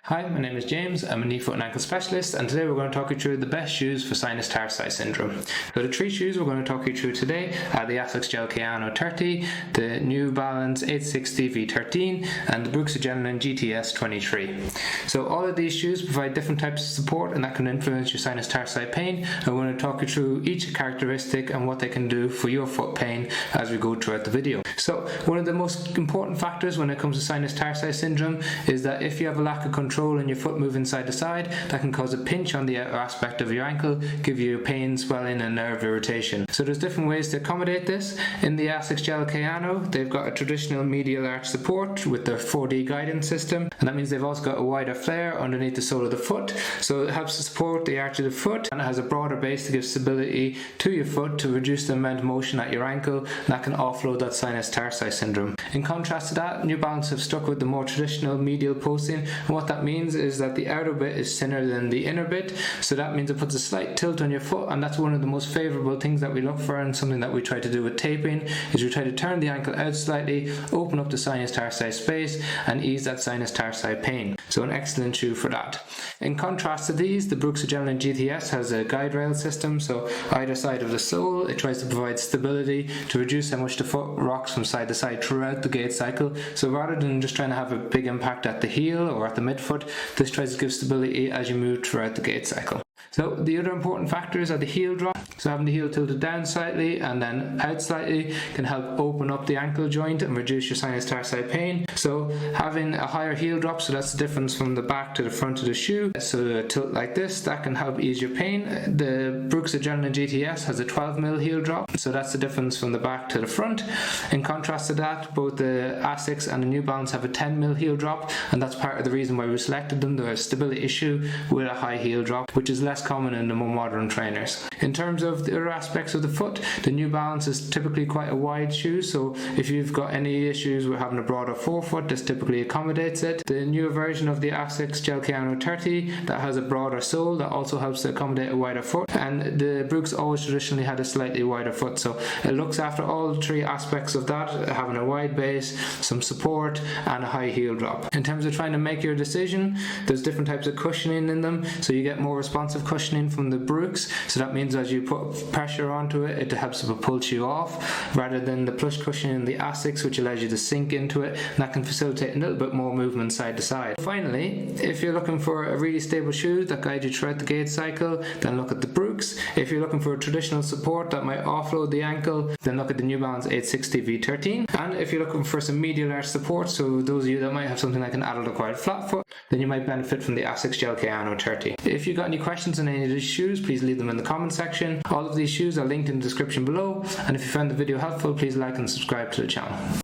Hi, my name is James. I'm a knee, foot and ankle specialist, and today we're going to talk you through the best shoes for Sinus Tarsi Syndrome. So the three shoes we're going to talk you through today are the Asics Gel-Kayano 30, the New Balance 860 V13 and the Adrenaline GTS 23. So all of these shoes provide different types of support and that can influence your sinus tarsi pain. I'm going to talk you through each characteristic and what they can do for your foot pain as we go throughout the video. So one of the most important factors when it comes to sinus tarsi syndrome is that if you have a lack of control and your foot moving side to side, that can cause a pinch on the outer aspect of your ankle, give you pain, swelling and nerve irritation. So there's different ways to accommodate this. In the Asics Gel-Kayano, they've got a traditional medial arch support with their 4D guidance system, and that means they've also got a wider flare underneath the sole of the foot, so it helps to support the arch of the foot, and it has a broader base to give stability to your foot to reduce the amount of motion at your ankle, and that can offload that sinus tarsi syndrome. In contrast to that, New Balance have stuck with the more traditional medial posting, and what that means is that the outer bit is thinner than the inner bit, so that means it puts a slight tilt on your foot, and that's one of the most favourable things that we look for, and something that we try to do with taping is we try to turn the ankle out slightly, open up the sinus tarsi space and ease that sinus tarsi pain. So an excellent shoe for that. In contrast to these, the Adrenaline GTS has a guide rail system, so either side of the sole it tries to provide stability to reduce how much the foot rocks from side to side throughout the gait cycle. So rather than just trying to have a big impact at the heel or at the midfoot, this tries to give stability as you move throughout the gait cycle. So the other important factors are the heel drop. So having the heel tilted down slightly and then out slightly can help open up the ankle joint and reduce your sinus tarsi pain. So having a higher heel drop, so that's the difference from the back to the front of the shoe, so a tilt like this, that can help ease your pain. The Adrenaline GTS has a 12mm heel drop, so that's the difference from the back to the front. In contrast to that, both the Asics and the New Balance have a 10mm heel drop, and that's part of the reason why we selected them. They're a stability issue with a high heel drop, which is less common in the more modern trainers. In terms of the other aspects of the foot, the New Balance is typically quite a wide shoe, so if you've got any issues with having a broader forefoot, this typically accommodates it. The newer version of the Asics Gel-Kayano 30 that has a broader sole that also helps to accommodate a wider foot, and the Brooks always traditionally had a slightly wider foot, so it looks after all three aspects of that, having a wide base, some support and a high heel drop. In terms of trying to make your decision, there's different types of cushioning in them, so you get more responsive cushioning from the Brooks, so that means as you put pressure onto it, it helps to pull you off, rather than the plush cushioning in the Asics, which allows you to sink into it, and that can facilitate a little bit more movement side to side. Finally, if you're looking for a really stable shoe that guides you throughout the gait cycle, then look at the Brooks. If you're looking for a traditional support that might offload the ankle, then look at the New Balance 860 V13. And if you're looking for some medial arch support, so those of you that might have something like an adult acquired flat foot, then you might benefit from the Asics Gel-Kayano 30. If you've got any questions on any of these shoes, please leave them in the comment section. All of these shoes are linked in the description below, and if you found the video helpful, please like and subscribe to the channel.